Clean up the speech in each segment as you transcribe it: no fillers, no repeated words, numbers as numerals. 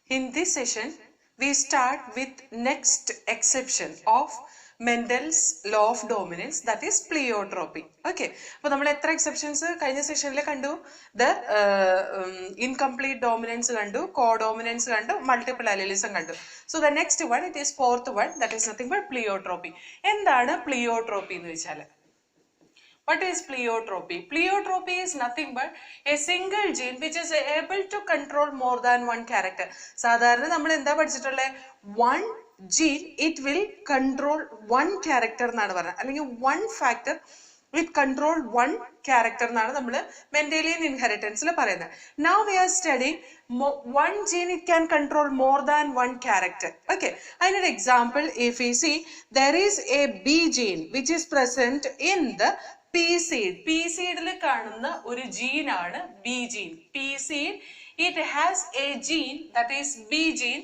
In this session, we start with next exception of Mendel's law of dominance, that is pleiotropy. Okay, so we have exceptions in this session. The incomplete dominance, codominance, multiple allelism. So the next one, it is fourth one, that is nothing but pleiotropy. What is pleiotropy? What is pleiotropy? Pleiotropy is nothing but a single gene which is able to control more than one character. Sadharana we endha padichittulle one gene, it will control one character ennaanu parayana, allengi one factor it control one character ennaanu nammal Mendelian inheritance il parayunnu. Now we are studying one gene, it can control more than one character. Okay, and an example, if we see there is a B gene which is present in the P seed. P seed il കാണുന്ന ഒരു gene ആണ് B gene. P seed, it has a gene, that is B gene.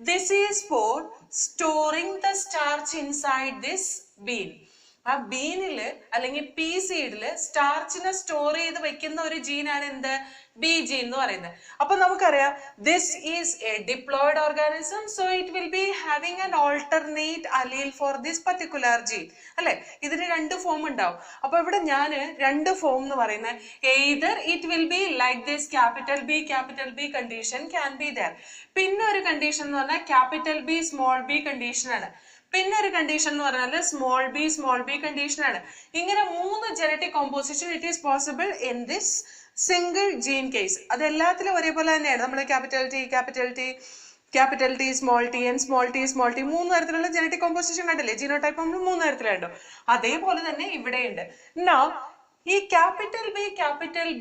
This is for storing the starch inside this bean. ആ ബീനില് അല്ലെങ്കിൽ P സീഡില് സ്റ്റാർച്ചിനെ store ചെയ്ത് വെക്കുന്ന ഒരു ജീനാണ് എന്ത് B gene എന്ന് പറയുന്നത്. അപ്പൊ നമുക്കറിയാം this is a diploid organism, so it will be having an alternate allele for this particular gene അല്ലെ. ഇതിന് രണ്ട് ഫോം ഉണ്ടാവും. അപ്പൊ ഇവിടെ ഞാൻ രണ്ട് ഫോം എന്ന് പറയുന്നത് either it will be like this capital B condition can be there. പിന്നെ ഒരു കണ്ടീഷൻ എന്ന് പറഞ്ഞാൽ capital B small B condition ആണ്. പിന്നെ ഒരു കണ്ടീഷൻ എന്ന് പറഞ്ഞാൽ സ്മോൾ ബി കണ്ടീഷൻ ആണ്. ഇങ്ങനെ മൂന്ന് genetic composition it is possible in this single gene case. അത് എല്ലാത്തിലും ഒരേപോലെ തന്നെയാണ്. നമ്മൾ capital T small T and small T മൂന്ന് തരത്തിലുള്ള ജനറ്റിക് കോമ്പോസിഷൻ കണ്ടില്ലേ? ജീനോടൈപ്പ് നമ്മൾ മൂന്ന് തരത്തിലുണ്ടോ? അതേപോലെ തന്നെ ഇവിടെയുണ്ട്. Now ഈ ക്യാപിറ്റൽ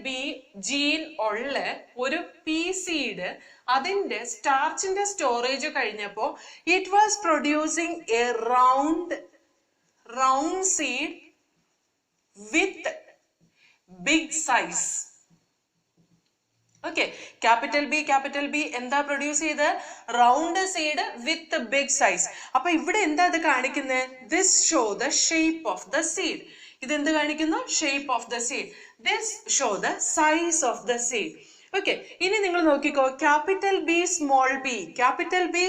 ബി ജീൻ ഉള്ള ഒരു പി സീഡ് അതിന്റെ സ്റ്റാർച്ചിന്റെ സ്റ്റോറേജ് കഴിഞ്ഞപ്പോ it was producing a round seed with big size. Okay, capital B എന്താ പ്രൊഡ്യൂസ് ചെയ്ത്? Round seed with big size. അപ്പൊ ഇവിടെ എന്താ ഇത് കാണിക്കുന്നത്? This show the shape of the seed. ഇതെന്ത് കാണിക്കുന്നു? Shape of the seed. This show the size of the seed. Okay, ഇനി നിങ്ങൾ നോക്കിക്കോ, capital B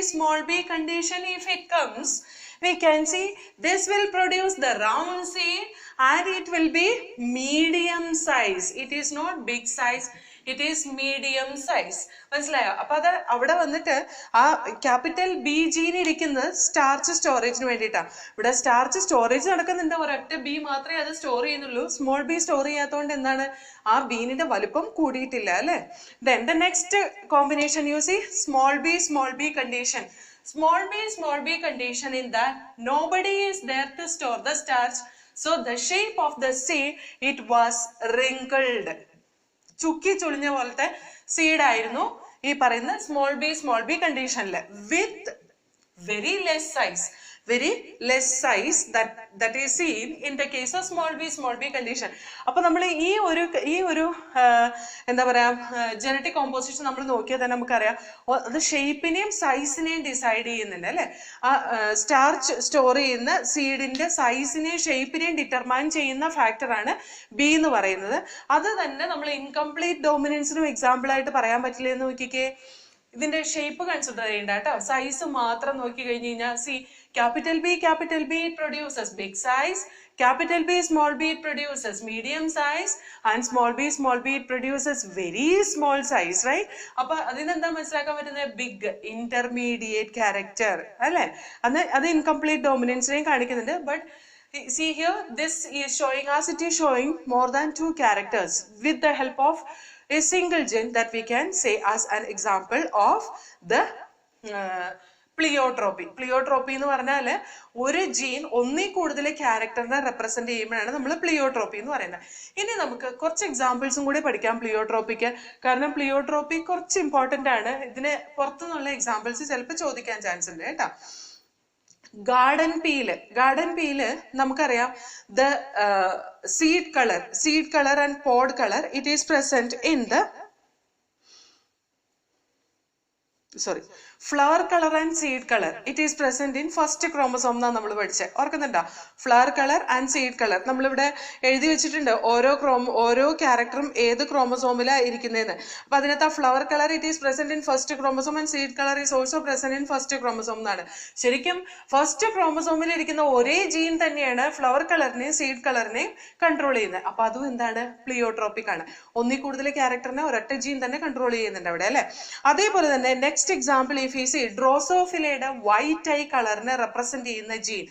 small B condition if it comes, we can see this will produce the round seed and it will be medium size. It is not big size, it is medium size. മനസ്സിലായോ? അപ്പൊ അത് അവിടെ വന്നിട്ട് ആ capital B gene ഇരിക്കുന്നത് starch സ്റ്റോറേജിന് വേണ്ടിയിട്ടാണ്. ഇവിടെ starch storage നടക്കുന്നുണ്ട്, ഒരൊറ്റ ബി മാത്രമേ അത് സ്റ്റോർ ചെയ്യുന്നുള്ളൂ. സ്മോൾ ബി സ്റ്റോർ ചെയ്യാത്തതുകൊണ്ട് എന്താണ് ആ ബീനിന്റെ വലുപ്പം കൂടിയിട്ടില്ല അല്ലെ. Then the next combination you see small b condition. Small b condition in that nobody is there to store the starch, so the shape of the seed it was wrinkled. ചുക്കി ചുളിഞ്ഞ പോലത്തെ seed ആയിരുന്നു ഈ പറയുന്ന small B കണ്ടീഷനില് with very less size that is seen in the case of small b condition. അപ്പോൾ നമ്മൾ ഈ ഒരു എന്താ പറയാ ജനറ്റിക് കോമ്പോസിഷൻ നമ്മൾ നോക്കിയാൽ തന്നെ നമുക്കറിയാം അത് ഷേപ്പിനെയും സൈസിനെയും ഡിസൈഡ് ചെയ്യുന്നുണ്ട് അല്ലെ. ആ സ്റ്റാർച്ച് സ്റ്റോർ ചെയ്യുന്ന സീഡിന്റെ സൈസിനെയും ഷേപ്പിനെയും ഡിറ്റർമൈൻ ചെയ്യുന്ന ഫാക്ടറാണ് ബി എന്ന് പറയുന്നത്. അത് തന്നെ നമ്മൾ ഇൻകംപ്ലീറ്റ് ഡോമിനൻസിനും എക്സാമ്പിൾ ആയിട്ട് പറയാൻ പറ്റില്ല എന്ന് നോക്കിക്കേ. ഇതിന്റെ ഷേപ്പ് കൺസിഡർ ചെയ്യണ്ട കേട്ടോ, സൈസ് മാത്രം നോക്കി കഴിഞ്ഞു കഴിഞ്ഞാൽ C capital B it produces big size, capital B small b it produces medium size, and small b it produces very small size, right? അപ്പൊ അതിനെന്താ മനസ്സിലാക്കാൻ പറ്റുന്നത്? ബിഗ് ഇന്റർമീഡിയറ്റ് ക്യാരക്ടർ അല്ലെ. അത് ഇൻകംപ്ലീറ്റ് ഡോമിനൻസിനെയും കാണിക്കുന്നുണ്ട്. But see here, this is showing us, it is showing more than two characters with the help of a single gene that we can say as an example of the പ്ലിയോട്രോപ്പി എന്ന് പറഞ്ഞാൽ ഒരു gene ഒന്നിൽ കൂടുതൽ ക്യാരക്ടറിനെ represent ചെയ്യുമ്പോഴാണ് നമ്മൾ പ്ലിയോട്രോപ്പി എന്ന് പറയുന്നത്. ഇനി നമുക്ക് കുറച്ച് എക്സാമ്പിൾസും കൂടി പഠിക്കാം പ്ലിയോട്രോപ്പിക്ക്. കാരണം പ്ലിയോട്രോപ്പി കുറച്ച് ഇമ്പോർട്ടന്റ് ആണ്. ഇതിന് പുറത്തുനിന്നുള്ള എക്സാമ്പിൾസ് ചിലപ്പോൾ ചോദിക്കാൻ ചാൻസ് ഉണ്ട് കേട്ടോ. ഗാർഡൻ പീല് നമുക്കറിയാം the seed colour and pod colour it is present in the sorry, flower color and seed color, it is present in first chromosome എന്നാണ് നമ്മൾ പഠിച്ചത്. ഓർക്കുന്നുണ്ടോ? Flower colour and seed colour നമ്മളിവിടെ എഴുതി വെച്ചിട്ടുണ്ട്. ഓരോ ക്യാരക്ടറും ഏത് ക്രോമസോമിലാണ് ഇരിക്കുന്നതെന്ന്. അപ്പൊ അതിനകത്ത് ആ flower colour it is present in first chromosome and seed colour is also present in first chromosome എന്നാണ്. ശരിക്കും ഫസ്റ്റ് ക്രോമസോമിൽ ഇരിക്കുന്ന ഒരേ ജീൻ തന്നെയാണ് ഫ്ലവർ കളറിനെയും സീഡ് കളറിനെയും കൺട്രോൾ ചെയ്യുന്നത്. അപ്പൊ അതും എന്താണ്? പ്ലിയോട്രോപ്പിക് ആണ്. ഒന്നിൽ കൂടുതൽ ക്യാരക്ടറിനെ ഒരൊറ്റ ജീൻ തന്നെ കൺട്രോൾ ചെയ്യുന്നുണ്ട് അവിടെ അല്ലെ. അതേപോലെ തന്നെ next example if you see ഡ്രോസോഫിലയുടെ വൈറ്റ് ഐ കളറിനെ റെപ്രസെന്റ് ചെയ്യുന്ന gene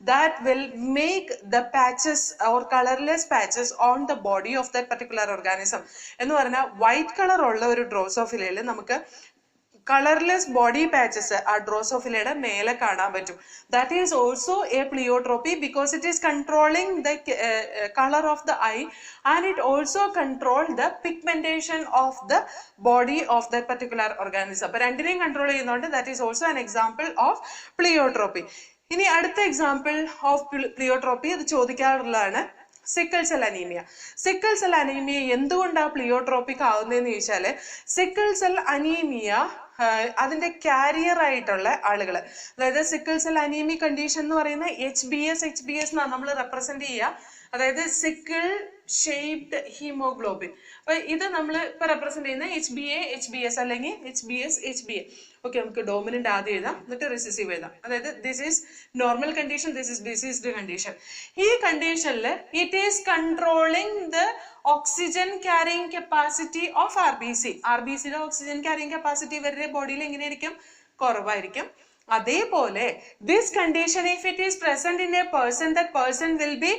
that will make the patches or colorless patches on the body of that particular organism. എന്ന് പറഞ്ഞാൽ വൈറ്റ് കളർ ഉള്ള ഒരു ഡ്രോസോഫിലയിൽ നമുക്ക് കളർലെസ് ബോഡി പാച്ചസ് ആ ഡ്രോസോഫിലയുടെ മേലെ കാണാൻ പറ്റും. That is also a pleiotropy because it is controlling the colour of the eye and it also control the pigmentation of the body of the particular organism. അപ്പൊ രണ്ടിനെയും control ചെയ്യുന്നതുകൊണ്ട് that is also an example of pleiotropy. ഇനി അടുത്ത example of pleiotropy അത് ചോദിക്കാറുള്ളതാണ് sickle cell anaemia. Sickle cell anaemia എന്തുകൊണ്ടാണ് pleiotropic ആവുന്നതെന്ന് ചോദിച്ചാല് സിക്കിൾ സെൽ അനീമിയ അതിന്റെ കാരിയർ ആയിട്ടുള്ള ആളുകൾ, അതായത് സിക്കിൾ സെൽ അനീമിയ കണ്ടീഷൻ എന്ന് പറയുന്ന HbS എന്നാണ് നമ്മൾ റെപ്രസെന്റ് ചെയ്യുക. അതായത് സിക്കിൾ ഷേപ്ഡ് ഹീമോഗ്ലോബിൻ. അപ്പൊ ഇത് നമ്മൾ ഇപ്പൊ റെപ്രസെന്റ് ചെയ്യുന്ന HbS അല്ലെങ്കിൽ HbA. ഓക്കെ, നമുക്ക് ഡോമിനന്റ് ആദ്യം എഴുതാം, എന്നിട്ട് റിസസീവ് എഴുതാം. അതായത് this is normal condition, this is diseased condition. ഈ കണ്ടീഷനിൽ it is controlling the oxygen carrying capacity of RBCയുടെ ഓക്സിജൻ ക്യാരിങ് കപ്പാസിറ്റി ഇവരുടെ ബോഡിയിൽ എങ്ങനെയായിരിക്കും? കുറവായിരിക്കും. അതേപോലെ this condition if it is present in a person, that person will be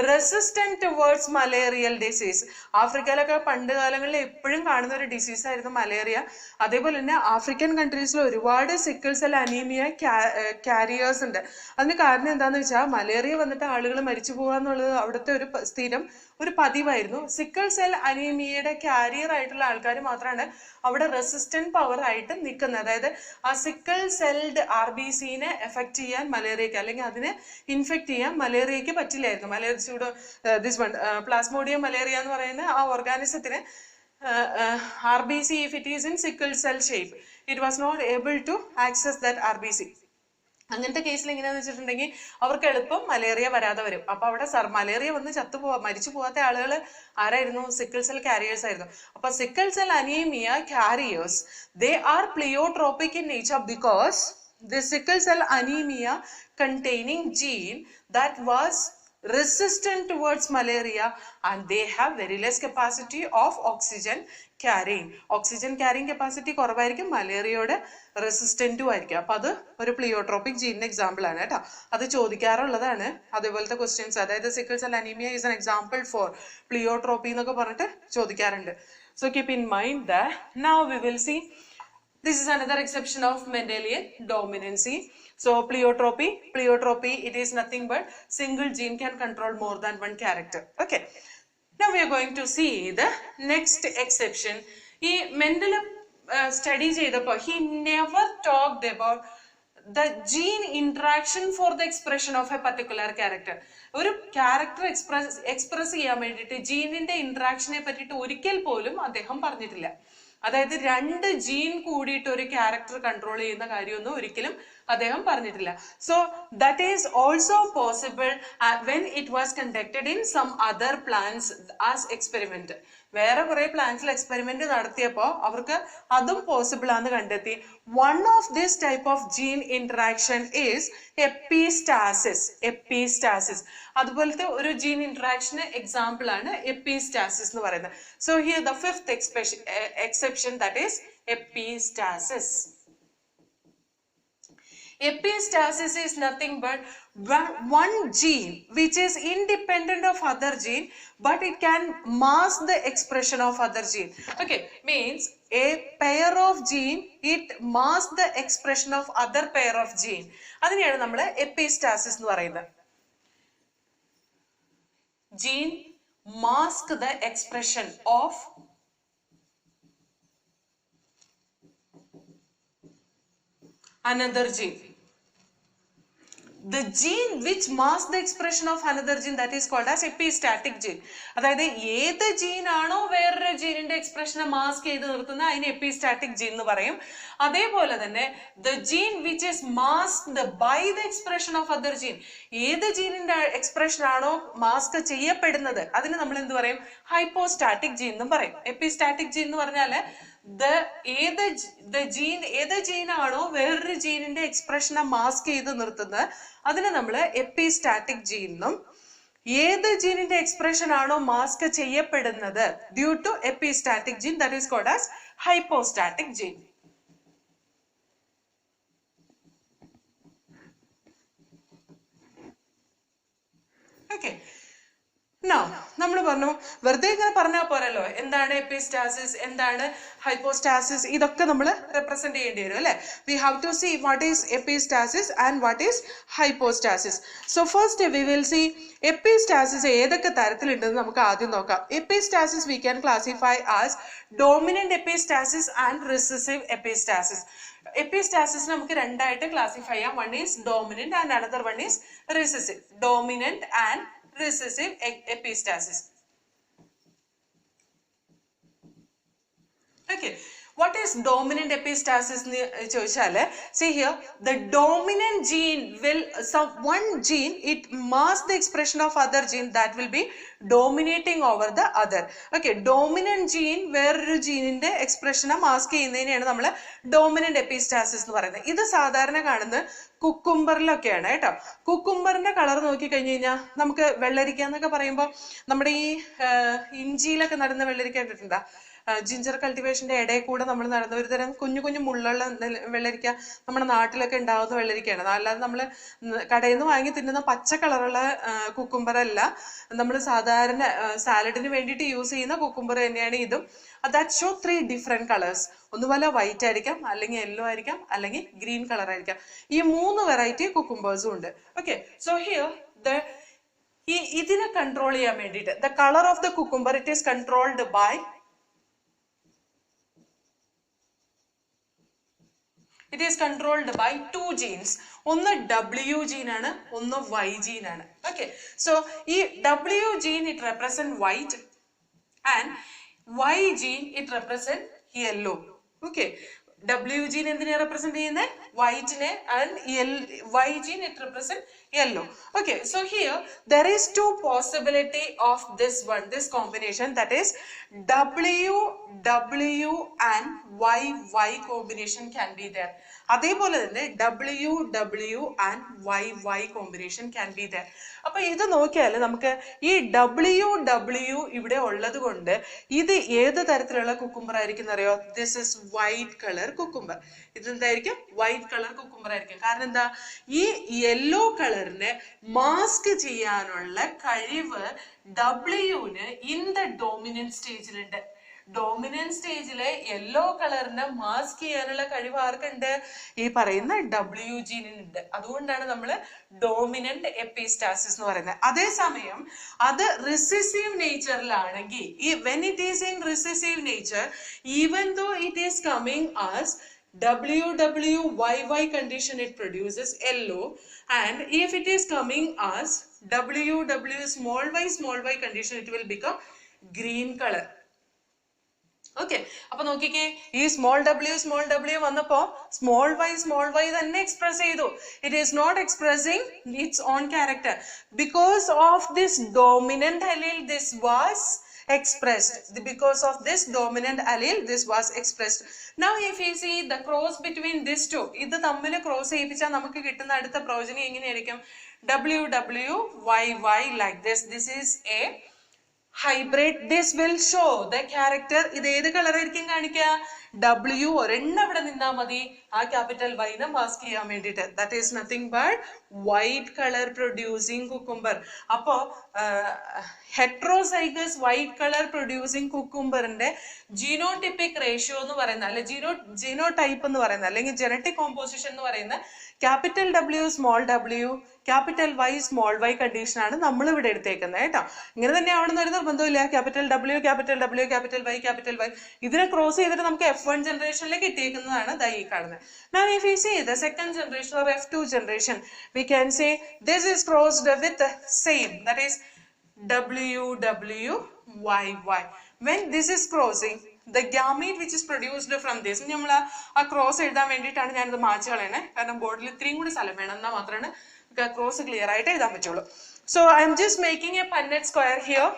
resistant towards malarial disease. ആഫ്രിക്കയിലൊക്കെ പണ്ട് കാലങ്ങളിൽ എപ്പോഴും കാണുന്ന ഒരു ഡിസീസ് ആയിരുന്നു മലേറിയ. അതേപോലെ തന്നെ ആഫ്രിക്കൻ കൺട്രീസിൽ ഒരുപാട് സിക്കിൾ സെൽ അനീമിയ ക്യാരിയേഴ്സ് ഉണ്ട്. അതിന് കാരണം എന്താന്ന് വെച്ചാൽ മലേറിയ വന്നിട്ട് ആളുകൾ മരിച്ചു പോകുക എന്നുള്ളത് അവിടുത്തെ ഒരു സ്ഥിരം ഒരു പതിവായിരുന്നു. സിക്കിൾ സെൽ അനീമിയയുടെ കാരിയർ ആയിട്ടുള്ള ആൾക്കാർ മാത്രമാണ് അവിടെ റെസിസ്റ്റന്റ് പവർ ആയിട്ട് നിൽക്കുന്നത്. അതായത് ആ സിക്കിൾ സെൽഡ് RBCനെ എഫക്ട് ചെയ്യാൻ മലേറിയക്ക് അല്ലെങ്കിൽ അതിനെ ഇൻഫെക്ട് ചെയ്യാൻ മലേറിയക്ക് പറ്റില്ലായിരുന്നു. പ്ലാസ്മോഡിയം മലേറിയ എന്ന് പറയുന്ന ആ ഓർഗാനിസത്തിന് RBC if it is in sickle cell shape, it was not able to access that RBC. അങ്ങനത്തെ കേസിൽ എങ്ങനെയാന്ന് വെച്ചിട്ടുണ്ടെങ്കിൽ അവർക്ക് എളുപ്പം മലേറിയ വരാതെ വരും. അപ്പൊ അവിടെ മലേറിയ വന്ന് മരിച്ചു പോകാത്ത ആളുകൾ ആരായിരുന്നു? സിക്കിൾ സെൽ കാരിയേഴ്സ് ആയിരുന്നു. അപ്പൊ sickle cell anaemia carriers they are pleiotropic in nature because the sickle cell anemia containing gene that was resistant towards malaria and they have very less capacity of oxygen carrying. Oxygen carrying capacity കുറവായിരിക്കും, മലേറിയയുടെ റെസിസ്റ്റന്റും ആയിരിക്കും. അപ്പൊ അത് ഒരു pleiotropic ജീനിന്റെ example ആണ് കേട്ടോ. അത് ചോദിക്കാറുള്ളതാണ് അതേപോലത്തെ questions. അതായത് sickle cell anaemia is an example for pleiotropy എന്നൊക്കെ പറഞ്ഞിട്ട് ചോദിക്കാറുണ്ട്. So keep in mind that now we will see this is another exception of Mendelian dominancy. So pleiotropy, it is nothing but single gene can control more than one character. Okay, now we are going to see the next exception. Mendel study ചെയ്തപ്പോൾ he never talked about the gene interaction for the expression of a particular character. ഒരു character express ചെയ്യാൻ വേണ്ടിയിട്ട് ജീനിന്റെ ഇന്ററാക്ഷനെ പറ്റിയിട്ട് ഒരിക്കൽ പോലും അദ്ദേഹം പറഞ്ഞിട്ടില്ല. അതായത് രണ്ട് ജീൻ കൂടിയിട്ട് ഒരു ക്യാരക്ടർ കൺട്രോൾ ചെയ്യുന്ന കാര്യമൊന്നും ഒരിക്കലും അദ്ദേഹം പറഞ്ഞിട്ടില്ല. So that is also possible when it was conducted in some other plants as experiment. വേറെ കുറെ പ്ലാന്റ്സിൽ എക്സ്പെരിമെന്റ് നടത്തിയപ്പോൾ അവർക്ക് അതും പോസിബിൾ ആണെന്ന് കണ്ടെത്തി. One of this type of gene interaction is epistasis. അതുപോലത്തെ ഒരു ജീൻ ഇന്ററാക്ഷന് എക്സാമ്പിൾ ആണ് എപ്പിസ്റ്റാസിസ് എന്ന് പറയുന്നത്. So here the fifth exception, that is epistasis. Epistasis is nothing but one gene which is independent of other gene but it can mask the expression of other gene. Okay, means a pair of gene it masks the expression of other pair of gene. അതിനെയാണ് നമ്മൾ epistasis എന്ന് പറയുന്നത്. Gene mask the expression of another gene. the gene which masks the expression of another gene, that is called as epistatic gene. അതായത് ഏത് gene ആണോ വേറൊരു ജീനിന്റെ എക്സ്പ്രഷനെ mask ചെയ്ത് നിർത്തുന്ന അതിന് എപ്പിസ്റ്റാറ്റിക് ജീൻ എന്ന് പറയും. അതേപോലെ തന്നെ the gene which is masked by the expression of other gene, ഏത് ജീനിന്റെ എക്സ്പ്രഷൻ ആണോ മാസ്ക് ചെയ്യപ്പെടുന്നത് അതിന് നമ്മൾ എന്ത് പറയും? ഹൈപ്പോസ്റ്റാറ്റിക് ജീൻ എന്നും പറയും. എപ്പിസ്റ്റാറ്റിക് ജീൻ എന്ന് പറഞ്ഞാല് ഏത് ജീനാണോ വേറൊരു ജീനിന്റെ എക്സ്പ്രഷനെ മാസ്ക് ചെയ്ത് നിർത്തുന്നത് അതിന് നമ്മൾ എപ്പിസ്റ്റാറ്റിക് ജീൻ എന്നും, ഏത് ജീനിന്റെ എക്സ്പ്രഷൻ ആണോ മാസ്ക് ചെയ്യപ്പെടുന്നത് due to epistatic gene, that is called as hypostatic gene. Okay, നമ്മൾ പറഞ്ഞു വെറുതെ ഇങ്ങനെ പറഞ്ഞാൽ പോരല്ലോ എന്താണ് എപ്പിസ്റ്റാസിസ്, എന്താണ് ഹൈപ്പോസ്റ്റാസിസ്, ഇതൊക്കെ നമ്മൾ റെപ്രസെന്റ് ചെയ്യേണ്ടി വരും അല്ലെ. We have to see what is epistasis and what is hypostasis. So first we will see epistasis ഏതൊക്കെ തരത്തിലുണ്ടെന്ന് നമുക്ക് ആദ്യം നോക്കാം. Epistasis we can classify as dominant epistasis and recessive epistasis. Epistasis നമുക്ക് രണ്ടായിട്ട് ക്ലാസിഫൈ ചെയ്യാം. One is dominant and another one is recessive. Dominant and recessive epistasis. Okay, what is dominant epistasis? See here, the dominant gene will, one gene, it masks the expression of other gene that will be dominating over the other. Okay, dominant gene വേറൊരു ജീനിന്റെ എക്സ്പ്രഷനെ mask ചെയ്യുന്നതിനെയാണ് നമ്മൾ dominant epistasis എന്ന് പറയുന്നത്. ഇത് സാധാരണ കാണുന്നത് കുക്കുംബറിലൊക്കെയാണ് കേട്ടോ. കുക്കുംബറിന്റെ colour നോക്കി കഴിഞ്ഞു കഴിഞ്ഞാൽ നമുക്ക് വെള്ളരിക്ക എന്നൊക്കെ പറയുമ്പോൾ നമ്മുടെ ഈ ഇഞ്ചിയിലൊക്കെ നടന്ന വെള്ളരിക്ക കണ്ടിട്ടുണ്ടോ? ജിഞ്ചർ കൾട്ടിവേഷന്റെ ഇടയിൽ കൂടെ നമ്മൾ നടന്ന ഒരു തരം കുഞ്ഞു കുഞ്ഞു മുള്ളുള്ള വെള്ളരിക്ക നമ്മുടെ നാട്ടിലൊക്കെ ഉണ്ടാവുന്ന വെള്ളരിക്കയാണ്. അല്ലാതെ നമ്മൾ കടയിൽ നിന്ന് വാങ്ങി തിന്നുന്ന പച്ച കളറുള്ള കുക്കുംബറല്ല, നമ്മൾ സാധാരണ സാലഡിന് വേണ്ടിയിട്ട് യൂസ് ചെയ്യുന്ന കുക്കുംബർ തന്നെയാണ് ഇതും. That show 3 different colours. ഒന്നുപോലെ വൈറ്റ് ആയിരിക്കാം, അല്ലെങ്കിൽ യെല്ലോ ആയിരിക്കാം, അല്ലെങ്കിൽ ഗ്രീൻ കളർ ആയിരിക്കാം. ഈ 3 വെറൈറ്റി കുക്കുംബേഴ്സും ഉണ്ട്. ഓക്കെ, സോ ഹിയർ ഇതിനെ കൺട്രോൾ ചെയ്യാൻ വേണ്ടിയിട്ട് the colour of the cucumber it is controlled by it is controlled by 2 genes. ഒന്ന് W gene ആണ്, ഒന്ന് Y gene ആണ്. Okay, so ഈ W gene it represent white and Y gene it represent yellow. Okay, W gene എന്തിനെ represent ചെയ്യുന്നത്? White നെ, and Y gene it represent yellow. Okay, so here there is 2 possibility of this combination, that is W and Y combination can be there. അതേപോലെ തന്നെ W and Y combination can be there. അപ്പൊ ഇത് നോക്കിയാൽ നമുക്ക് ഈ W ഇവിടെ ഉള്ളത് കൊണ്ട് ഇത് ഏത് തരത്തിലുള്ള കുക്കുംബർ ആയിരിക്കും അറിയോ? This is white colour cucumber. ഇതെന്തായിരിക്കും? വൈറ്റ് കളർ കുക്കുംബർ ആയിരിക്കും. കാരണം എന്താ? ഈ യെല്ലോ കളറിനെ മാസ്ക് ചെയ്യാനുള്ള കഴിവ് Wന് ഇൻ ദ ഡോമിനന്റ് സ്റ്റേജിലുണ്ട്. ഡോമിനന്റ് സ്റ്റേജിലെ യെല്ലോ കളറിനെ മാസ്ക് ചെയ്യാനുള്ള കഴിവ് ആർക്കുണ്ട്? ഈ പറയുന്ന W ജീനിനുണ്ട്. അതുകൊണ്ടാണ് നമ്മൾ ഡോമിനന്റ് എപ്പിസ്റ്റാസിസ് എന്ന് പറയുന്നത്. അതേസമയം അത് recessive നേച്ചറിലാണെങ്കിൽ, when it is in recessive nature, even though it is coming as WWYY condition, it produces yellow, and if it is coming as WW small y condition, it will become green color. Okay, അപ്പൊ നോക്കിക്കേ, ഈ small w വന്നപ്പോ small y തന്നെ express ചെയ്തു. It is not expressing its own character. Because of this dominant allele this was expressed. Because of this dominant allele this was expressed. Now if you see the cross between these two, ഇത് തമ്മിൽ cross ചെയ്യിപ്പിച്ചാൽ നമുക്ക് കിട്ടുന്ന അടുത്ത progeny എങ്ങനെയായിരിക്കും? WWYY like this. This is a hybrid. This will show the character. ഇത് ഏത് colour ആയിരിക്കും കാണിക്കുക? W ഒരെണ്ണം ഇവിടെ നിന്നാ മതി ആ ക്യാപിറ്റൽ Y നെ മാസ്ക് ചെയ്യാൻ വേണ്ടിയിട്ട്. That is nothing but white colour producing cucumber. അപ്പോ ഹെട്രോസൈഗസ് വൈറ്റ് കളർ പ്രൊഡ്യൂസിങ് കുക്കുംബറിന്റെ ജീനോടിപ്പിക് റേഷ്യോ എന്ന് പറയുന്ന, അല്ലെ ജീനോടൈപ്പ് എന്ന് പറയുന്ന, അല്ലെങ്കിൽ ജനറ്റിക് കോമ്പോസിഷൻ എന്ന് പറയുന്ന capital W small w, capital Y small y condition ആണ് നമ്മൾ ഇവിടെ എടുത്തേക്കുന്നത് കേട്ടോ. ഇങ്ങനെ തന്നെ ആവണമെന്ന് ഒരു നിർബന്ധമില്ല. ക്യാപിറ്റൽ W, ക്യാപിറ്റൽ Y, ഇതിനെ ക്രോസ് ചെയ്തിട്ട് നമുക്ക് F1 generation like it taken the Now if we see the second generation or F2 generation, we can say this is crossed with the same, that is WWYY. When this is crossing, the gamete which is produced from this, cross cross clear. So I am just making a Punnett square here.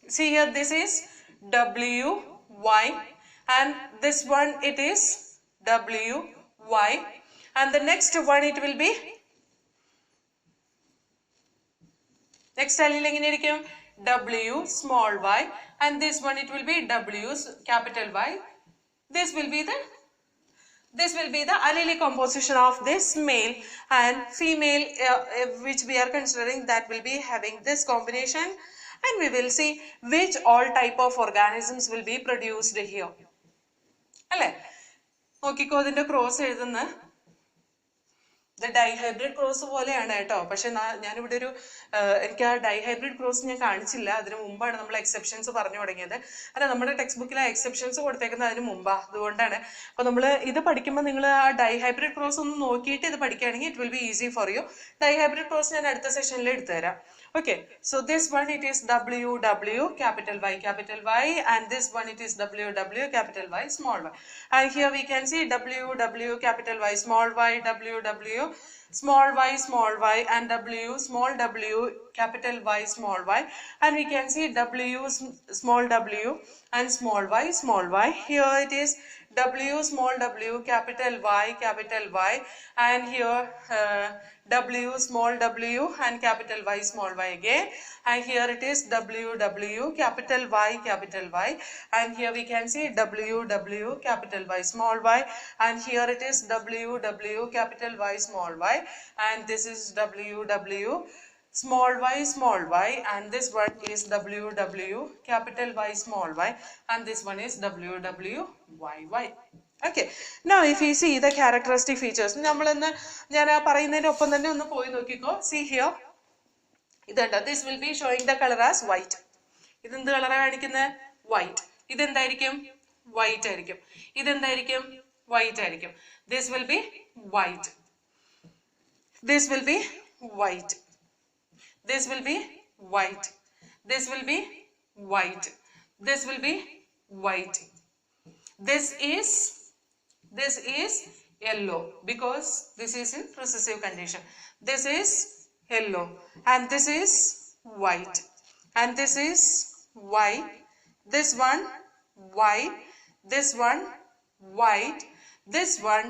See here, this is W, Y, and this one it is W, Y, and the next one it will be, next W, small y, and this one it will be W, capital Y. This will be the allele composition of this male, and female which we are considering, that will be having this combination, and we will see which all type of organisms will be produced here. Okay, cross the dihybrid cross pole ആണ് ട്ടോ. പക്ഷെ ഞാൻ ഇവിടെ ഒരു എനിക്ക് ആ dihybrid cross ഞാൻ കാണിച്ചില്ല. അതിന് മുമ്പാണ് നമ്മൾ എക്സെപ്ഷൻസ് പറഞ്ഞു തുടങ്ങിയത്. അല്ല, നമ്മുടെ ടെക്സ്റ്റ് ബുക്കിൽ ആ എക്സെപ്ഷൻസ് കൊടുത്തേക്കുന്നത് അതിന് മുമ്പാ. അതുകൊണ്ടാണ്. അപ്പോൾ നമ്മൾ ഇത് പഠിക്കുമ്പോൾ നിങ്ങൾ ആ ഡൈഹൈബ്രിഡ് ക്രോസ് ഒന്ന് നോക്കിയിട്ട് ഇത് പഠിക്കുകയാണെങ്കിൽ it will be easy for you. Dihybrid cross ഞാൻ അടുത്ത സെഷനിൽ എടുത്തു തരാം. Okay, so this one it is WW capital Y, and this one it is WW capital Y, small y. And here we can see WW capital Y, small y, WW small y, and W small w capital Y, small y, and we can see W small w and small y. Here it is W small w capital Y, and here W small w and capital Y, small y again, and here it is WW capital Y, and here we can see WW capital Y, small y, and here it is WW capital Y, small y, and this is WW small y, and this one is WW capital Y, small y, and this one is WWYY. Okay, now if you see the characteristic features, see here, this will be showing the color as white. White. White. This will be white. This will be white. This will be white. This will be white. This will be white. This is yellow because this is in recessive condition. This is yellow, and this is white, and this is white. This one white, this one white, this one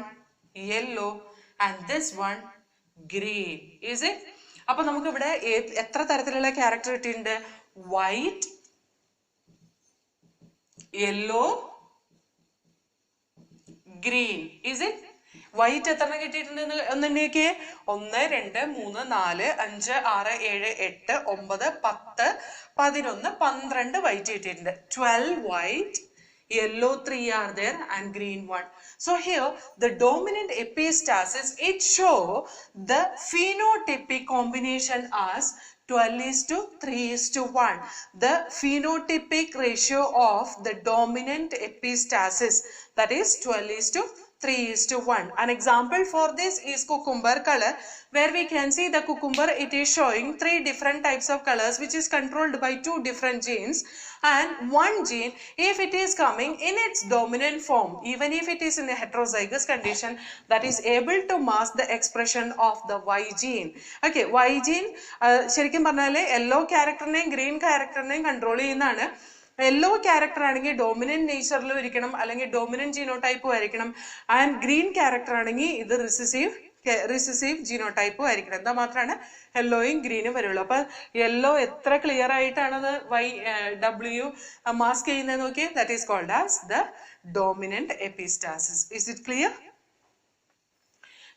yellow, and this one green. Is it? അപ്പോൾ നമുക്ക് ഇവിടെ എത്ര തരത്തിലുള്ള character കിട്ടിയിട്ടുണ്ട്? White, yellow, green. Is it? White എത്ര കിട്ടിയിട്ടുണ്ടെന്ന് ഒന്നെണ്ണിയൊക്കെ? 1 2 3 4 5 6 7 8 9 10 11 12 white കിട്ടിയിട്ടുണ്ട്. 12 white, yellow 3 are there, and green 1. So here the dominant epistasis, it show the phenotypic combination as 12:3:1. The phenotypic ratio of the dominant epistasis, that is 12:3:1. An example for this is cucumber color, where we can see the cucumber, it is showing 3 different types of colors which is controlled by 2 different genes, and one gene, if it is coming in its dominant form, even if it is in a heterozygous condition, that is able to mask the expression of the Y gene. Okay, Y gene ശരിക്കും പറഞ്ഞാൽ yellow ക്യാരക്ടറിനെയും green ക്യാരക്ടറിനെയും control ചെയ്യുന്നതാണ്. Yellow character ആണെങ്കിൽ dominant നേച്ചറിലും ഇരിക്കണം, അല്ലെങ്കിൽ dominant ജീനോടൈപ്പും ആയിരിക്കണം, and green character ആണെങ്കിൽ ഇത് recessive ജീനോടൈപ്പും ആയിരിക്കണം. എന്താ മാത്രമാണ് യെല്ലോയും ഗ്രീനും വരുള്ളൂ. അപ്പൊ യെല്ലോ എത്ര ക്ലിയർ ആയിട്ടാണത് W മാസ്ക് ചെയ്യുന്നത് നോക്കിയേ. That is called as the dominant epistasis. Is it clear?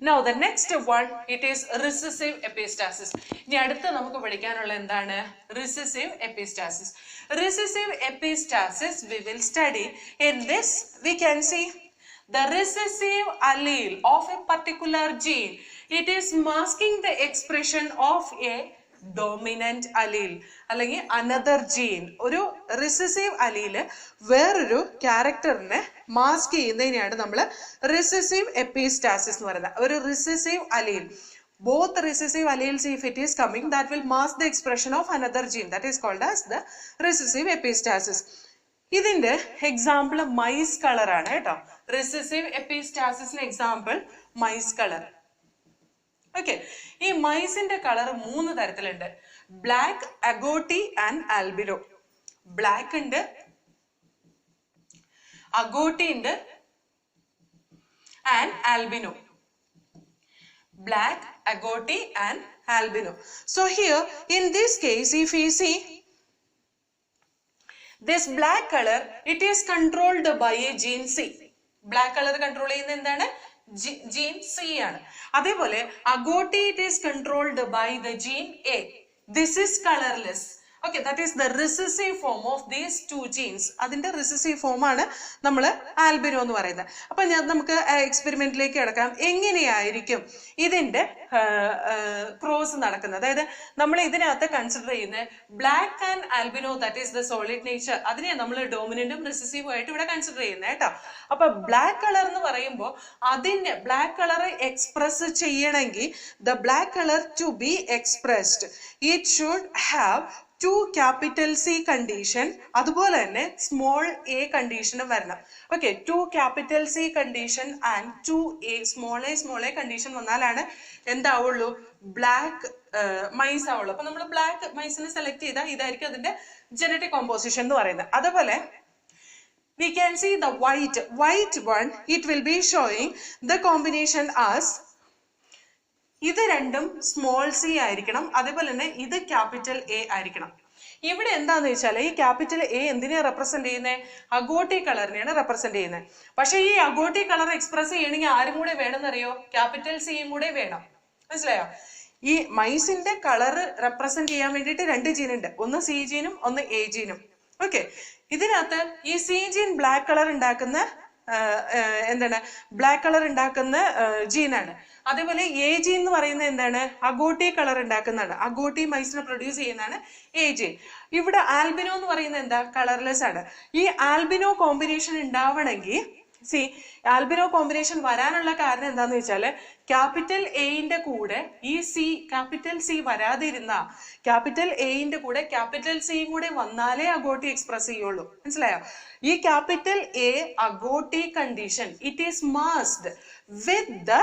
Now the next one, it is recessive epistasis. ഇനി അടുത്ത നമുക്ക് പഠിക്കാനുള്ള എന്താണ്? Recessive epistasis. Recessive epistasis we will study. In this we can see the recessive allele of a particular gene. It is masking the expression of a dominant allele അല്ലെങ്കിൽ another gene. ഒരു recessive allele വേറൊരു ക്യാരക്ടറിനെ mask ചെയ്യുന്നതിനെയാണ് നമ്മൾ recessive epistasis എന്ന് പറയുന്നത്. ഒരു recessive allele, both recessive alleles, if it is coming, that will mask the expression of another gene, that is called as the recessive epistasis. ഇതിന്റെ example mice colour ആണ് കേട്ടോ. recessive epistasis example mice colour. Okay, ഈ മൈസിന്റെ colour 3 തരത്തിലുണ്ട്. Black, agouti and albino. Black ഉണ്ട്, agouti ഉണ്ട് and albino. Black, agouti and albino. So here in this case, if we see this black color, it is controlled by a gene C. Black color control ചെയ്യുന്നത് എന്താണ്? Gene C ആണ്. അതേപോലെ agouti, it is controlled by the gene A. This is colorless. Okay, that is the recessive form of these two genes. അതിന്റെ recessive form ആണ് നമ്മൾ albino എന്ന് പറയുന്നത്. അപ്പൊ നമുക്ക് എക്സ്പെരിമെന്റിലേക്ക് കിടക്കാം. എങ്ങനെയായിരിക്കും ഇതിന്റെ ക്രോസ് നടക്കുന്നത്? അതായത് നമ്മൾ ഇതിനകത്ത് കൺസിഡർ ചെയ്യുന്ന black and albino, that is the solid nature, അതിനെ നമ്മൾ ഡോമിനന്റും റിസസീവും ആയിട്ട് ഇവിടെ കൺസിഡർ ചെയ്യുന്നത് കേട്ടോ. അപ്പൊ ബ്ലാക്ക് കളർ എന്ന് പറയുമ്പോൾ അതിന്റെ ബ്ലാക്ക് കളർ എക്സ്പ്രസ് ചെയ്യണമെങ്കിൽ the black colour to be expressed it should have 2 capital C condition, അതുപോലെ തന്നെ സ്മോൾ a കണ്ടീഷനും വരണം. Okay, 2 capital C condition and 2 small a condition വന്നാലാണ് എന്താവുള്ളൂ? ബ്ലാക്ക് മൈസ് ആവുള്ളൂ. അപ്പൊ നമ്മൾ ബ്ലാക്ക് മൈസിനെ സെലക്ട് ചെയ്താൽ ഇതായിരിക്കും അതിന്റെ ജനറ്റിക് കോമ്പോസിഷൻ എന്ന് പറയുന്നത്. അതുപോലെ we can see the white one, it will be showing the combination as ഇത് രണ്ടും സ്മോൾ സി ആയിരിക്കണം, അതേപോലെ തന്നെ ഇത് ക്യാപിറ്റൽ എ ആയിരിക്കണം. ഇവിടെ എന്താന്ന് വെച്ചാൽ ഈ ക്യാപിറ്റൽ എ എന്തിനെ റെപ്രസെന്റ് ചെയ്യുന്നത്? അഗോട്ടി കളറിനെയാണ് റെപ്രസെന്റ് ചെയ്യുന്നത്. പക്ഷെ ഈ അഗോട്ടി കളർ എക്സ്പ്രസ് ചെയ്യണമെങ്കിൽ ആരും കൂടെ വേണമെന്നറിയോ? ക്യാപിറ്റൽ സിയും കൂടെ വേണം. മനസ്സിലായോ? ഈ മൈസിന്റെ കളർ റെപ്രസെന്റ് ചെയ്യാൻ വേണ്ടിയിട്ട് 2 ജീൻ ഉണ്ട്, ഒന്ന് സി ജീനും ഒന്ന് എ ജീനും. ഓക്കെ, ഇതിനകത്ത് ഈ സി ജീൻ ബ്ലാക്ക് കളർ ഉണ്ടാക്കുന്ന എന്താണ്? ബ്ലാക്ക് കളർ ഉണ്ടാക്കുന്ന ജീനാണ്. അതേപോലെ എ ജീൻ എന്ന് പറയുന്നത് എന്താണ്? അഗോട്ടി കളർ ഉണ്ടാക്കുന്നതാണ്. അഗോട്ടി മൈസിനെ പ്രൊഡ്യൂസ് ചെയ്യുന്നതാണ് എ ജീൻ. ഇവിടെ ആൽബിനോ എന്ന് പറയുന്നത് എന്താ? കളർലെസ് ആണ്. ഈ ആൽബിനോ കോമ്പിനേഷൻ ഉണ്ടാവണമെങ്കിൽ ആൽബിനോ കോമ്പിനേഷൻ വരാനുള്ള കാരണം എന്താന്ന് വെച്ചാല് ക്യാപിറ്റൽ എന്റെ കൂടെ ഈ ക്യാപിറ്റൽ സി വരാതിരുന്ന ക്യാപിറ്റൽ എന്റെ കൂടെ ക്യാപിറ്റൽ സിയും കൂടെ വന്നാലേ അഗോട്ടി എക്സ്പ്രസ് ചെയ്യുള്ളൂ. മനസ്സിലായോ? ഈ capital A agouti condition it is masked with the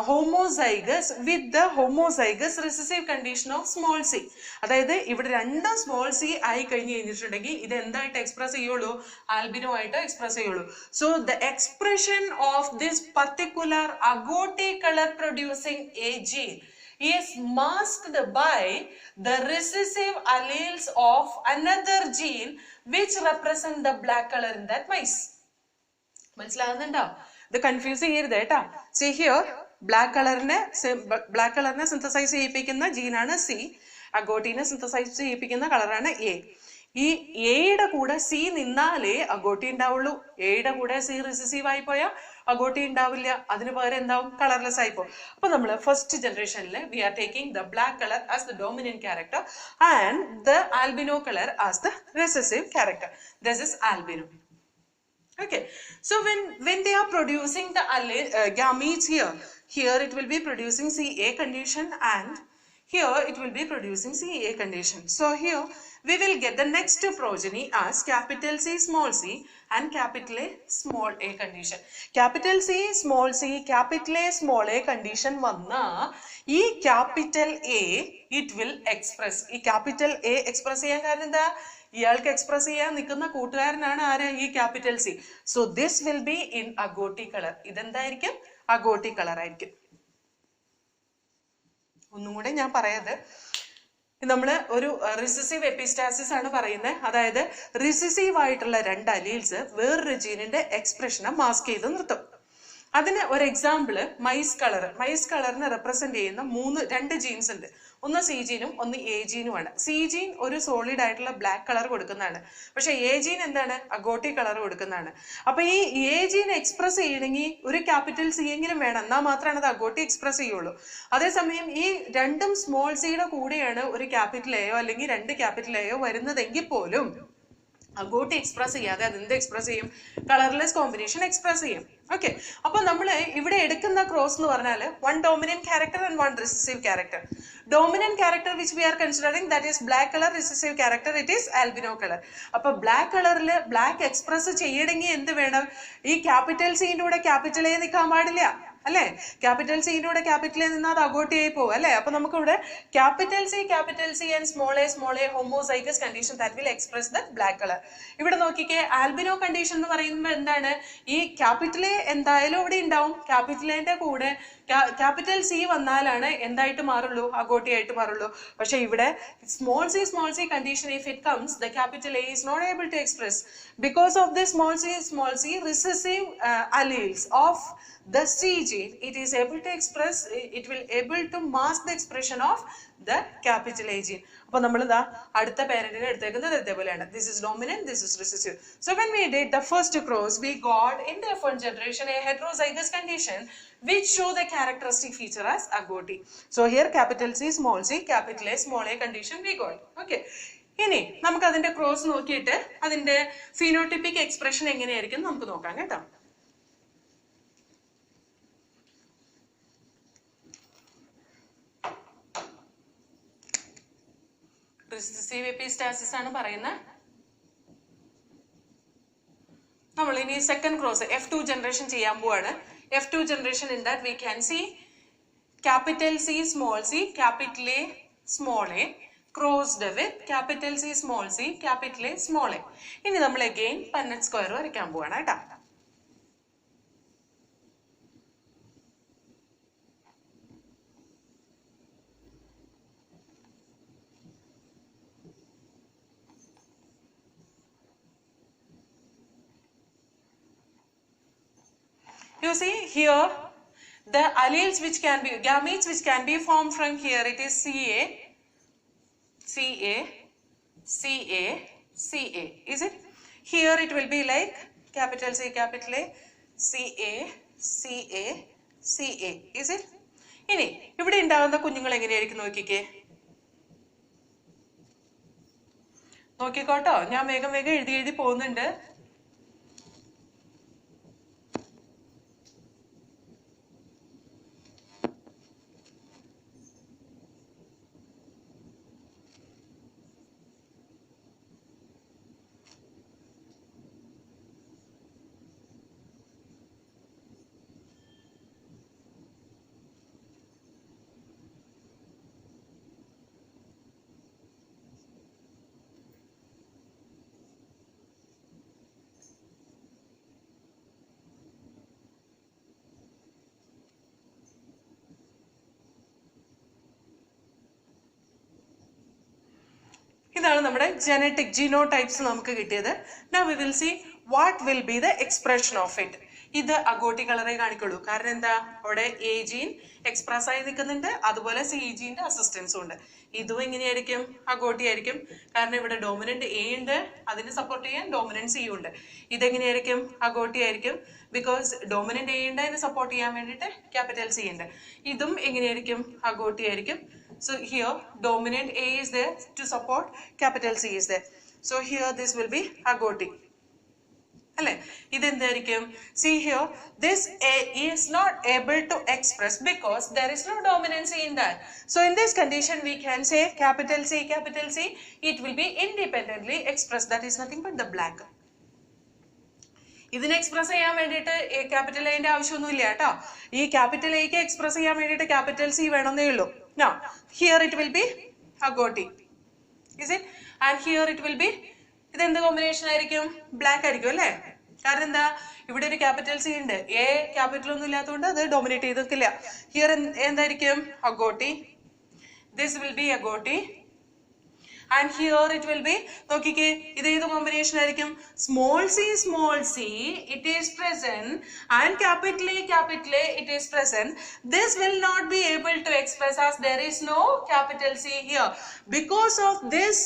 homozygous with the homozygous recessive condition of small c. അതായത് ഇവിടെ രണ്ടും സ്മോൾ സി ആയി കഴിഞ്ഞ് കഴിഞ്ഞിട്ടുണ്ടെങ്കിൽ ഇത് എന്തായിട്ട് എക്സ്പ്രസ് ചെയ്യുള്ളൂ? ആൽബിനോ ആയിട്ട് എക്സ്പ്രസ് ചെയ്യുള്ളൂ. So the expression of this particular agouti colour producing a gene is masked by the recessive alleles of another gene which represent the black color in that mice. മനസ്സിലാകുന്നുണ്ടോ? ഇത് confuse ചെയ്യരുത് കേട്ടാ. C here black കളറിനെ synthesise ചെയ്യിപ്പിക്കുന്ന ജീനാണ് C, അഗോട്ടീനെ synthesise ചെയ്യിപ്പിക്കുന്ന കളറാണ് എ. ഈ എയുടെ കൂടെ സി നിന്നാലേ അഗോട്ടി ഉണ്ടാവുള്ളൂ. എയുടെ കൂടെ സി റിസസീവ് ആയി പോയാൽ അഗോട്ടി ഉണ്ടാവില്ല. അതിന് പകരം എന്താവും? കളർലെസ് ആയിപ്പോ. അപ്പൊ നമ്മൾ ഫസ്റ്റ് ജനറേഷനിൽ we are taking the black colour as the dominant character and the albino colour as the recessive character. This is albino. Okay, so when they are producing the gametes here it will be producing CA condition and here it will be producing CA condition. So here we will get the next progeny as capital C small c and capital A small a condition. Capital C small c capital A small a condition vanna ee capital A it will express. Ee capital A express cheyan karanam endha? ഇയാൾക്ക് express ചെയ്യാൻ നിൽക്കുന്ന കൂട്ടുകാരനാണ് ആര്? ഈ capital C. So this will be in agouti colour. ഇതെന്തായിരിക്കും? Agouti colour ആയിരിക്കും. ഒന്നും കൂടെ ഞാൻ പറയാതെ, നമ്മള് ഒരു റിസസീവ് എപ്പിസ്റ്റാസിസ് ആണ് പറയുന്നത്. അതായത് റിസസീവ് ആയിട്ടുള്ള 2 അലീൽസ് വേറൊരു ജീനിന്റെ എക്സ്പ്രഷനെ മാസ്ക് ചെയ്ത് നിർത്തും. അതിന് ഒരു എക്സാമ്പിൾ മൈസ് കളറിനെ റെപ്രസെന്റ് ചെയ്യുന്ന രണ്ട് ജീൻസ് ഉണ്ട്. ഒന്ന് സി ജീനും ഒന്ന് എ ജീനുമാണ്. സി ജീൻ ഒരു സോളിഡ് ആയിട്ടുള്ള ബ്ലാക്ക് കളർ കൊടുക്കുന്നതാണ്. പക്ഷെ എ ജീൻ എന്താണ്? അഗോട്ടി കളർ കൊടുക്കുന്നതാണ്. അപ്പൊ ഈ എ ജീൻ എക്സ്പ്രസ് ചെയ്യണമെങ്കിൽ ഒരു ക്യാപിറ്റൽ സി എങ്കിലും വേണം, എന്നാൽ മാത്രമാണ് അത് അഗോട്ടി എക്സ്പ്രസ് ചെയ്യുള്ളൂ. അതേസമയം ഈ രണ്ടും സ്മോൾ സിയുടെ കൂടെയാണ് ഒരു ക്യാപിറ്റൽ എയോ അല്ലെങ്കിൽ രണ്ട് ക്യാപിറ്റൽ എയോ വരുന്നതെങ്കിൽ പോലും അഗോട്ടി എക്സ്പ്രസ് ചെയ്യാതെ അതെന്ത് എക്സ്പ്രസ് ചെയ്യും? കളർലെസ് കോമ്പിനേഷൻ എക്സ്പ്രസ് ചെയ്യും. ഓക്കെ, അപ്പൊ നമ്മൾ ഇവിടെ എടുക്കുന്ന ക്രോസ് എന്ന് പറഞ്ഞാൽ one dominant character and one recessive character. Dominant character which we are considering, that is black color. Recessive character, it is albino color. അപ്പോൾ ബ്ലാക്ക് കളറിൽ ബ്ലാക്ക് എക്സ്പ്രസ് ചെയ്യണമെങ്കിൽ എന്ത് വേണം? ഈ ക്യാപിറ്റൽ സിന്റെ കൂടെ ക്യാപിറ്റൽ എ നിൽക്കാൻ പാടില്ല അല്ലെ? ക്യാപിറ്റൽ സിന്റെ കൂടെ ക്യാപിറ്റൽ എ നിന്നാൽ അത് അഗോട്ടിയായി പോകും അല്ലെ? അപ്പൊ നമുക്ക് ഇവിടെ capital C and small A homozygous condition that will express the black colour. ഇവിടെ നോക്കിക്കേ, ആൽബിനോ കണ്ടീഷൻ എന്ന് പറയുമ്പോൾ എന്താണ്? ഈ ക്യാപിറ്റൽ എ എന്തായാലും ഇവിടെ ഉണ്ടാവും. ക്യാപിറ്റൽ എന്റെ കൂടെ ക്യാപിറ്റൽ സി വന്നാലാണ് എന്തായിട്ട് മാറുള്ളൂ? അഗോട്ടി ആയിട്ട് മാറുള്ളൂ. പക്ഷെ ഇവിടെ small C condition, if it comes, the capital A is not able to express because of the small C recessive alleles of the C gene, it is able to express, it will able to mask the expression of the capital A gene. അപ്പൊ നമ്മൾ ഇതാ അടുത്ത പാരന്റിനെ എടുത്തേക്കുന്നത് ഇതേപോലെയാണ്. This is dominant, this is recessive. So when we did the first cross, we got in the F1 generation a heterozygous condition which show the characteristic feature as agouti. So here capital C, capital A, small a condition we got. Okay. ഇനി നമുക്ക് അതിന്റെ cross നോക്കിയിട്ട് അതിന്റെ ഫിനോടിപ്പിക് expression എങ്ങനെയായിരിക്കും നമുക്ക് നോക്കാം കേട്ടോ. Recessive epistasis ആണ് പറയുന്നത്. നമ്മൾ ഇനി സെക്കൻഡ് ക്രോസ് F2 ജനറേഷൻ ചെയ്യാൻ പോവാണ്. F2 generation, in that we can see capital C, capital A, small a crossed with capital C, capital A, small a. ഇനി നമ്മൾ again Punnett square വരയ്ക്കാൻ പോവാണ് കേട്ടോ. You see here the alleles which can be, gametes which can be formed from here, it is CA, is it? Here it will be like capital C, capital A, CA, is it? ഇനി ഇവിടെ ഉണ്ടാവുന്ന കുഞ്ഞുങ്ങൾ എങ്ങനെയായിരിക്കും നോക്കിക്കോട്ടോ. ഞാൻ വേഗം എഴുതി പോകുന്നുണ്ട്. ഇതാണ് നമ്മുടെ ജനറ്റിക് ജീനോടൈപ്സ് നമുക്ക് കിട്ടിയത്. Now we will see what will be the expression of it. ഇത് അഗോട്ടി കളറെ കാണിക്കുള്ളൂ. കാരണം എന്താ? അവിടെ എ ജീൻ എക്സ്പ്രസ് ആയി നിൽക്കുന്നുണ്ട്, അതുപോലെ സി ജീന്റെ അസിസ്റ്റൻസും ഉണ്ട്. ഇതും എങ്ങനെയായിരിക്കും? അഗോട്ടി ആയിരിക്കും. കാരണം ഇവിടെ ഡോമിനന്റ് എ ഉണ്ട്, അതിന് സപ്പോർട്ട് ചെയ്യാൻ ഡോമിനന്റ് സി ഉണ്ട്. ഇതെങ്ങനെയായിരിക്കും? അഗോട്ടി ആയിരിക്കും. ബിക്കോസ് ഡോമിനന്റ് എ ഉണ്ട്, അതിന് സപ്പോർട്ട് ചെയ്യാൻ വേണ്ടിയിട്ട് ക്യാപിറ്റൽ സി ഉണ്ട്. ഇതും എങ്ങനെയായിരിക്കും? അഗോട്ടി ആയിരിക്കും. So here dominant A is there to support, capital C is there. So here this will be agouti. അല്ലേ? ഇതെന്തായിരിക്കും? See here, this A is not able to express because there is no dominancy in that. So in this condition we can say capital C, it will be independently expressed. That is nothing but the black. ഇതിനെ express ചെയ്യാൻ വേണ്ടിയിട്ട് capital എന്റെ ആവശ്യമൊന്നുമില്ല കേട്ടോ. ഈ capital എക്ക് express ചെയ്യാൻ വേണ്ടിയിട്ട് ക്യാപിറ്റൽ സി വേണമെന്നേ ഉള്ളൂ. Now here it will be agouti, is it? And here it will be, ഇത് എന്ത് കോമ്പിനേഷൻ ആയിരിക്കും? ബ്ലാക്ക് ആയിരിക്കും അല്ലേ? കാരണം എന്താ? ഇവിടെ ഒരു ക്യാപിറ്റൽ സി ഉണ്ട്, എ ക്യാപിറ്റൽ ഒന്നും ഇല്ലാത്തതുകൊണ്ട് അത് ഡോമിനേറ്റ് ചെയ്തിട്ടില്ല. ഹിയർ എന്തായിരിക്കും? agouti. This will be agouti. and here it will be നോക്കിക്കേ ഇത് ഏത് കോമ്പിനേഷൻ ആയിരിക്കും small c it is present and capital A it is present. This will not be able to express as there is no capital C here because of this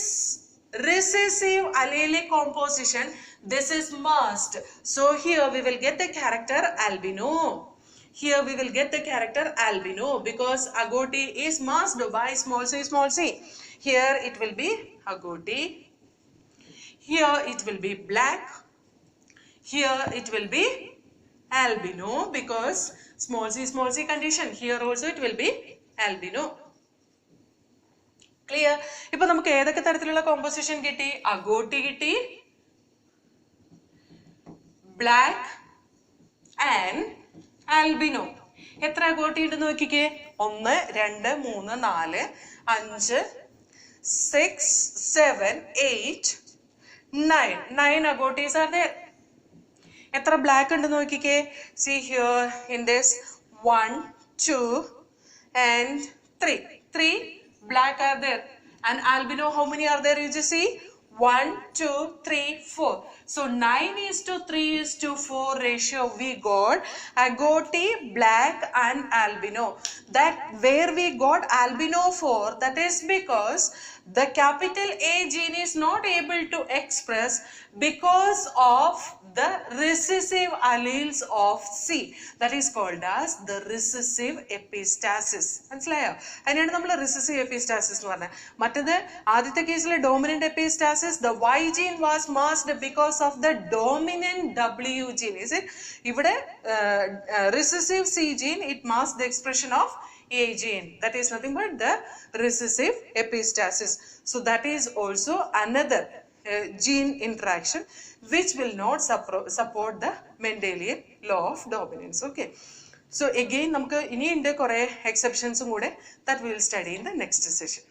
recessive allelic composition. This is masked, so here we will get the character albino. Here we will get the character albino because agouti is masked by small c. Here it will be agouti. Here it will be black. Here it will be albino because small c condition. Here also it will be albino. Clear? ഇപ്പോൾ നമുക്ക് ഏതൊക്കെ തരത്തിലുള്ള composition കിട്ടി agouti കിട്ടി black and albino. എത്ര agouti ഉണ്ടെന്ന് നോക്കിക്കേ 1 2 3 4 5 6 7 8 9 agoutis are there. എത്ര black ഉണ്ടെന്ന് നോക്കിക്കേ see here in this 1 2 and 3 black are there, and albino how many are there? You just see 1 2 3 4. So 9:3:4 ratio we got agouti, black and albino. That where we got albino for, that is because the capital A gene is not able to express because of the recessive alleles of C. That is called as the recessive epistasis. മനസ്സിലായോ? അതിനാണ് നമ്മൾ recessive epistasis എന്ന് പറഞ്ഞത്. മറ്റേത് ആദ്യത്തെ കേസിൽ dominant epistasis, the Y gene was masked because of the dominant W gene. Is it? ഇവിടെ recessive C gene, it masks the expression of A gene. That is nothing but the recessive epistasis. So that is also another gene interaction which will not support the Mendelian law of dominance. Okay. So again, namukku ini inde kore exceptions kude that we will study in the next session.